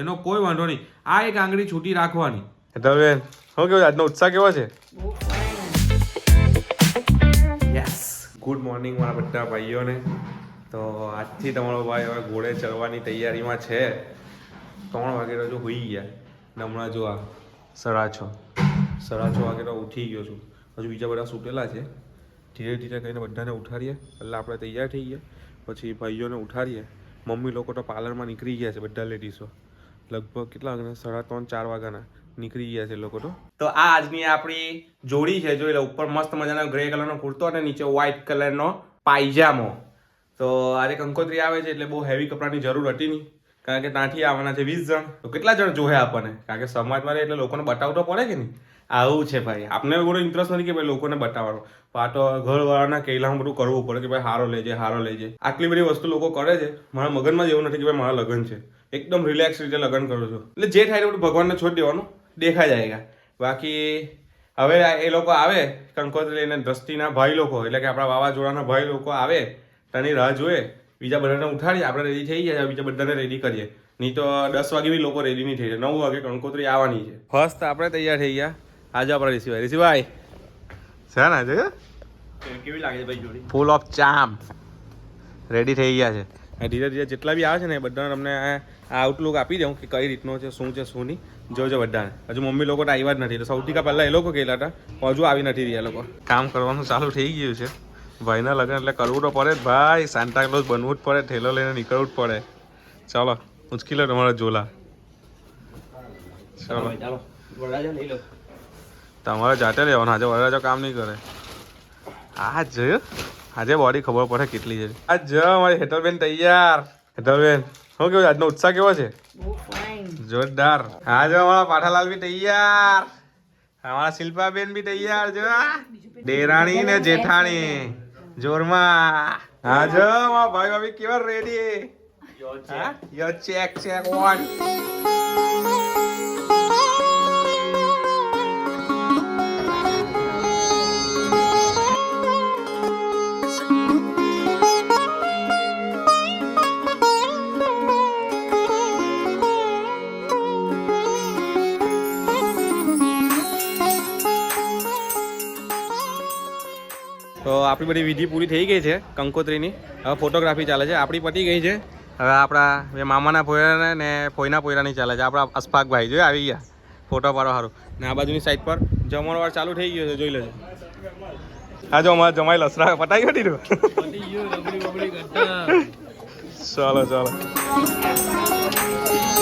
એનો કોઈ વાંધો નહીં. આ એક આંગળી છૂટી રાખવાની. હેતલબેન શું કેવું આજનો ઉત્સાહ કેવો છે? યસ, ગુડ મોર્નિંગ મારા બધા ભાઈઓને. તો આજથી તમારો ભાઈ હવે ઘોડે ચડવાની તૈયારીમાં છે. 3 વાગે તો જો હોઈ ગયા ને હમણાં જો આ 6:30 વાગે તો ઉઠી ગયો છું. હજુ બીજા બધા સૂટેલા છે. ધીરે ધીરે કહીને બધાને ઉઠાડીએ એટલે આપણે તૈયાર થઈ ગયા. પછી ભાઈઓને ઉઠાડીએ. મમ્મી લોકો તો પાર્લરમાં નીકળી ગયા છે, બધા લેડીઝો. લગભગ કેટલા વાગ્યાના 3:30-4 વાગ્યાના નીકળી ગયા છે લોકો તો. તો આ આજની આપણી જોડી છે. જોઈ લો, ઉપર મસ્ત મજાનો ગ્રે કલરનો કુર્તો અને નીચે વ્હાઈટ કલરનો પાયજામો. તો આજે કંકોત્રી આવે છે એટલે બહુ હેવી કપડાની જરૂર હતી નહીં, કારણ કે ત્યાંથી આવવાના છે 20 જણ. તો કેટલા જણ જોહે આપણને, કારણ કે સમાજમાં રહે એટલે લોકોને બતાવતો પડે કે નહીં. આવું છે ભાઈ. આપણે બધો ઇન્ટરેસ્ટ નથી કે ભાઈ લોકોને બતાવવાનો, પણ આ તો ઘરવાળાના કહેલામાં બધું કરવું પડે કે ભાઈ હારો લેજે. આટલી બધી વસ્તુ લોકો કરે છે. મારા મગજમાં જ એવું નથી કે ભાઈ મારા લગ્ન છે. એકદમ રિલેક્સ રીતે લગ્ન કરું છું. એટલે જે થાય બધું ભગવાનને છોડી દેવાનું, દેખા જાયગા. બાકી હવે એ લોકો આવે કંકોત્રી લઈને, દ્રષ્ટિના ભાઈ લોકો એટલે કે આપણા વાવાઝોડાના ભાઈ લોકો આવે, તેની રાહ જોઈએ. બીજા બધાને ઉઠાડીએ, આપણે રેડી થઈ ગયા, બીજા બધાને રેડી કરીએ. નહીં તો 10 વાગે બી લોકો રેડી નહીં થઈ જાય. 9 વાગે કંકોત્રી આવવાની છે. ફર્સ્ટ આપણે તૈયાર થઈ ગયા. આજે આપણે ઋષિભાઈ છે ને, આજે કેવી લાગે છે ભાઈ જોડી? ફૂલ ઓફ ચાર્મ રેડી થઈ ગયા છે. ધીરે ધીરે જેટલા બી આવે છે ને એ બધાને તમને આઉટલુક આપી દઉં કે કઈ રીતનો છે, શું છે શું નહીં. જોજો બધાને. હજુ મમ્મી લોકો તો આવ્યા જ નથી, એટલે સૌથી પહેલાં એ લોકો કહેલા હતા, હજુ આવી નથી રહ્યા લોકો. કામ કરવાનું ચાલુ થઈ ગયું છે. ભાઈના લગ્ન એટલે કરવું તો પડે જ ભાઈ. સાન્ટા ક્લોઝ બનવું જ પડે, ઠેલો લઈને નીકળવું જ પડે. ચાલો ઉચકી લો તમારા ઝોલા. ચાલો તમારે જાતે લેવાનું. આજે વરરાજો કામ નહીં કરે. આજે બોડી ખબર પડે કેટલી છે. આજ અમારી હેતલબેન તૈયાર. હેતલબેન શું કેવું આજનો ઉત્સાહ કેવો છે? જોરદાર. આજે અમારા પાઠાલાલ બી તૈયાર, અમારા શિલ્પાબેન બી તૈયાર. જો દેરાણી ને જેઠાણી જોરમાં. હા જો અમારા ભાઈ ભાભી કેવા રેડી. યો ચેક ઓન. તો આપણી બધી વિધિ પૂરી થઈ ગઈ છે કંકોત્રીની. હવે ફોટોગ્રાફી ચાલે છે. આપણી પતી ગઈ છે. હવે આપણા બે મામાના પોયરાને ને ફોઈના પોયરાની ચાલે છે. આપણા અશફાકભાઈ જોઈ આવી ગયા ફોટો પાડો સારું. ને આ બાજુની સાઈડ પર જમવાનો વાર ચાલુ થઈ ગયો છે, જોઈ લેજો. હા જો અમારે જમાઈ લસરા પતાઈ ગયો દીધું. ચાલો ચાલો.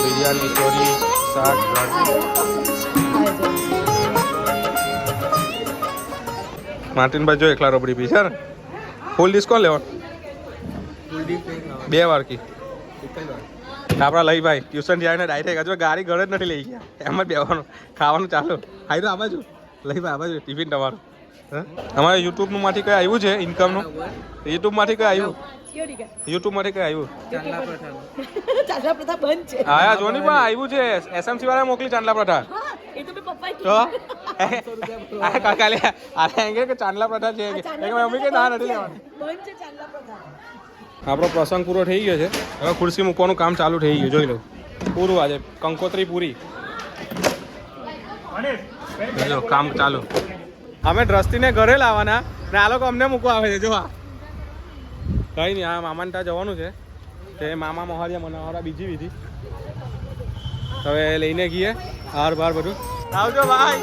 બિરયાની, ચોરી, શાક, માર્ટિનભાઈ જો એકલા રબડી પી છે ને. ફૂલ ડીશ કોણ લેવાનું? 2 વાર કી આપણા લઈ ભાઈ ટ્યુશન જાય ને ડાયરેક્ટ હજુ ગાડી ઘરે જ નથી લઈ ગયા, એમ જ બેવાનું ખાવાનું ચાલુ. હાઈ તો આ બાજુ લઈ ભાઈ, આ બાજુ ટિફિન તમારું. અમારે યુટ્યુબનું માંથી કઈ આવ્યું છે ઇન્કમનું? યુટ્યુબમાંથી કઈ આવ્યું? યુટ્યુબમાંથી કઈ આવ્યું? ચાંદલા પ્રથા બંધ છે. હા જો ની પણ આવ્યું છે. એસએમસી વાળા મોકલી ચાંદલા પ્રથા. એ તો પપ્પા તો કાકા લે આલે એમ કે ચાંદલા પ્રથા છે કે મમ્મી કે ના નથી લેવાની. બંધ છે ચાંદલા પ્રથા. આપણો પ્રસંગ પૂરો થઈ ગયો છે. હવે ખુરશી મૂકવાનું કામ ચાલુ થઈ ગયું. જોઈ લો પૂરું. આજે કંકોત્રી પૂરી. જો કામ ચાલુ. અમે દ્રષ્ટિને ઘરે લાવવાના ને આ લોકો અમને મૂકવા આવે છે. જો આ કઈ નહીં, આ મામાને ત્યાં જવાનું છે. તે મામા મહારિયા મનાવવાળા બીજી વિધિ. હવે લઈને ગઈએ હાર બાર બધું. આવજો ભાઈ.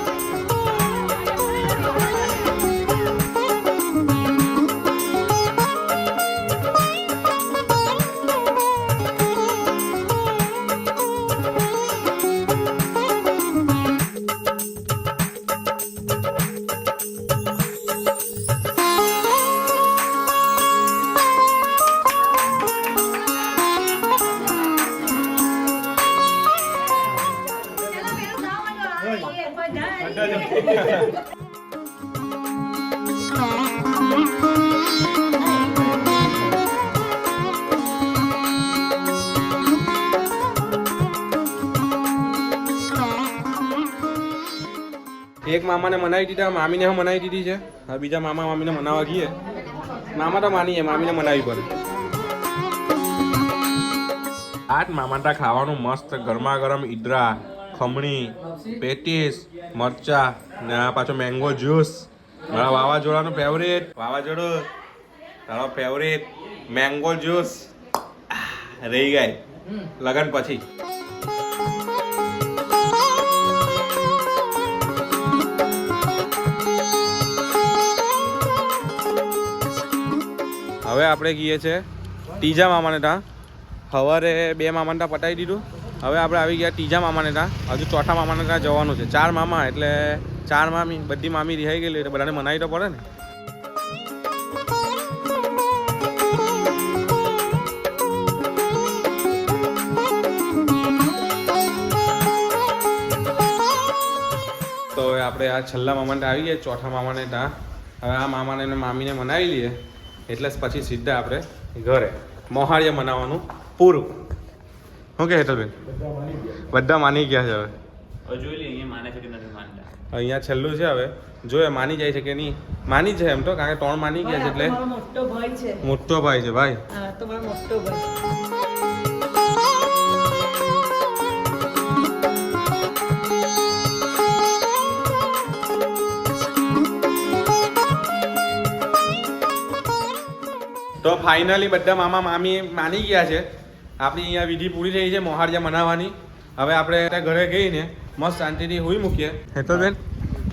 એક મામાને મનાવી દીધા, મામીને મનાવી દીધી છે. હવે બીજા મામા મામીને મનાવવા ગઈએ. મામા તો માનીએ, મામીને મનાવી પડે. આજ મામાટા ખાવાનું મસ્ત ગરમા ગરમ ઈદરા, ખમણી, પેટીસ, મરચા ને આ પાછો મેંગો જ્યુસ. મારા વાવાઝોડાનું ફેવરેટ વાવાઝોડું, તારો ફેવરેટ મેંગો જ્યુસ રહી ગઈ લગન પછી. હવે આપણે ગઈએ છે ત્રીજા મામાને ત્યાં. સવારે 2 મામાને ત્યાં પટાવી દીધું. હવે આપણે આવી ગયા ત્રીજા મામાને ત્યાં. હજુ ચોથા મામાને ત્યાં જવાનું છે. 4 મામા એટલે 4 મામી, બધી મામી રિહાઈ ગયેલી એટલે બધાને મનાવી તો પડે ને. તો હવે આપણે આ છેલ્લા મામાને ત્યાં આવી ગયા, ચોથા મામાને ત્યાં. હવે આ મામાને અને મામીને મનાવી લઈએ એટલે પછી સીધા આપણે ઘરે મોહાળિયા મનાવવાનું પૂરું. શું કે હેતલબેન? બધા માની ગયા છે. હવે જોઈ લઈએ અહીંયા માને છે કે નથી માનતા. અહીંયા છેલ્લું છે. હવે જોઈએ માની જાય છે કે નહીં. માની જાય એમ તો, કારણ કે 3 માની ગયા છે એટલે મારો મોટો ભાઈ છે. મોટો ભાઈ છે ભાઈ. હા, તો મારો મોટો ભાઈ. તો ફાઇનલી બધા મામા મામી માની ગયા છે. આપણી અહીંયા વિધિ પૂરી થઈ છે મોહાળિયા મનાવવાની. હવે આપણે ત્યાં ઘરે ગઈને મસ્ત શાંતિથી હોઈ મૂકીએ. હેતલબેન,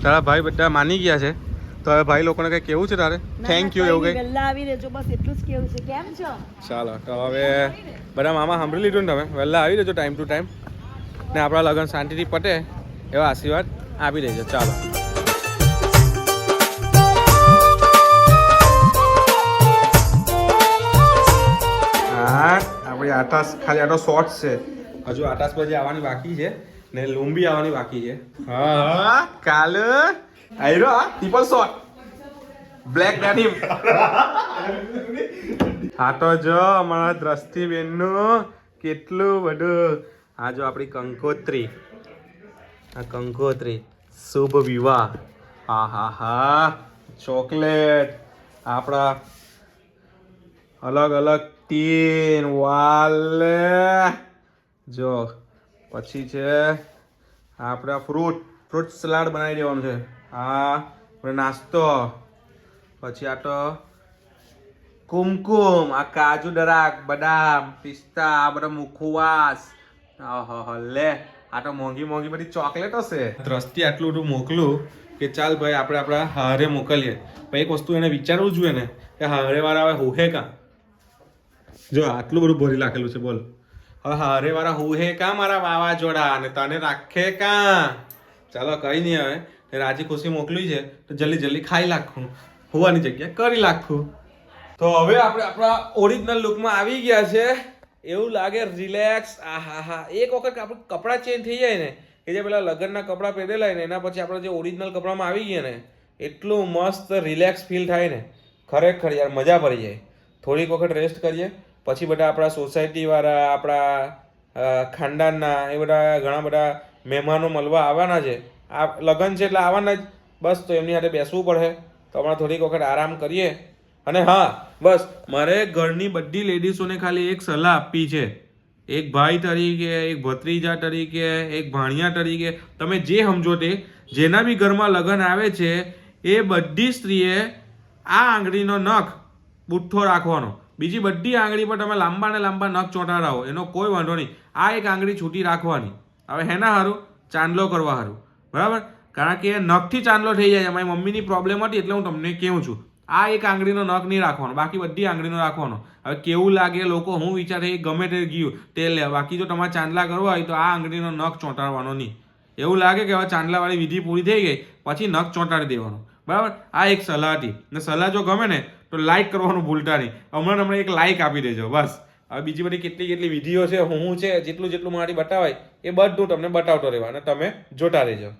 તારા ભાઈ બધા માની ગયા છે. તો હવે ભાઈ લોકોને કંઈ કેવું છે તારે? થેન્ક યુ એવું કંઈ? વહેલા આવી રહેજો, બસ એટલું જ કેવું છે. કેમ છો? ચાલો તો હવે બધા મામા સાંભળી લીધું ને તમે? વહેલા આવી રહેજો ટાઈમ ટુ ટાઈમ, ને આપણા લગ્ન શાંતિથી પતે એવા આશીર્વાદ આપી દેજો. ચાલો. હા, આપણી આટાસ ખાલી આટો શોર્ટ છે. હજુ આટાસ પછી આવવાની બાકી છે ને લુંબી આવવાની બાકી છે. હા, કાલ આયરો આ ટ્રિપલ શોટ બ્લેક ડેનિમ. આ તો જો અમારા દ્રષ્ટિ બેનનું કેટલું બધું. આ જો આપણી કંકોત્રી, આ કંકોત્રી શુભ વિવાહ. હા હા હા, ચોકલેટ, આપણા અલગ અલગ ટીન વાલે જો. પછી છે આપણા ફ્રૂટ સલાડ બનાવી દેવાનું છે. આ નાસ્તો. પછી આ તો કુમકુમ, આ કાજુ દરાક, બદામ, પિસ્તા, આ બધા મુખવાસ. લે, આ તો મોંઘી મોંઘી બધી ચોકલેટ હશે. દ્રષ્ટિ આટલું બધું મોકલું કે ચાલ ભાઈ આપણે આપણા હારે મોકલીએ. પણ એક વસ્તુ એને વિચારવું જોઈએ ને કે હારે વાળા હવે હોહે કાં. જો આટલું બધું ભરી નાખેલું છે. બોલ હવે હારે વાળા હોહે કાં મારા વાવાઝોડા, અને તને રાખે કાં. ચાલો કઈ નહીં, હવે રાજી ખુશી મોકલી છે તો જલ્દી જલ્દી ખાઈ નાખું, હોવાની જગ્યાએ કરી નાખું. તો હવે આપણે આપણા ઓરિજિનલ લુકમાં આવી ગયા છે. એવું લાગે રિલેક્સ. આ હા હા, એક વખત આપણે કપડાં ચેન્જ થઈ જાય ને, કે જે પેલા લગ્નના કપડાં પહેરેલા હોય ને એના પછી આપણે જે ઓરિજિનલ કપડામાં આવી ગયા ને, એટલું મસ્ત રિલેક્સ ફીલ થાય ને. ખરેખર યાર મજા પડી જાય. થોડીક વખત રેસ્ટ કરીએ પછી બધા આપણા સોસાયટીવાળા, આપણા ખાનદાનના એ બધા ઘણા બધા મહેમાનો મળવા આવવાના છે. આ લગ્ન છે એટલે આવવાના જ. બસ તો એમની સાથે બેસવું પડે. તો હમણાં થોડીક વખત આરામ કરીએ. અને હા, બસ મારે ઘરની બધી લેડીઝોને ખાલી એક સલાહ આપવી છે. એક ભાઈ તરીકે, એક ભત્રીજા તરીકે, એક ભાણિયા તરીકે, તમે જે સમજો તે, જેના બી ઘરમાં લગ્ન આવે છે એ બધી સ્ત્રીએ આ આંગળીનો નખ બુઠ્ઠો રાખવાનો. બીજી બધી આંગળી પર તમે લાંબા ને લાંબા નખ ચોંટાડાવો, એનો કોઈ વાંધો નહીં. આ એક આંગળી છૂટી રાખવાની. હવે હેના સારું? ચાંદલો કરવા સારું, બરાબર? કારણ કે નખથી ચાંદલો થઈ જાય. મારી મમ્મીની પ્રોબ્લેમ હતી એટલે હું તમને કહું છું. આ એક આંગળીનો નખ નહીં રાખવાનો, બાકી બધી આંગળીનો રાખવાનો. હવે કેવું લાગે લોકો, હું વિચારે ગમે તે ગયું તે લે. બાકી જો તમારે ચાંદલા કરવા હોય તો આ આંગળીનો નખ ચોંટાડવાનો નહીં. એવું લાગે કે હવે ચાંદલાવાળી વિધિ પૂરી થઈ ગઈ પછી નખ ચોંટાડી દેવાનો, બરાબર? આ એક સલાહ હતી. ને સલાહ જો ગમે ને તો લાઈક કરવાનું ભૂલતા નહીં. હમણાં એક લાઈક આપી દેજો બસ. હવે બીજી બધી કેટલી વિડીયો છે, હું છે, જેટલું મારી બતાવાય એ બધું તમને બતાવતો રહેવા અને તમે જોતા રહેજો.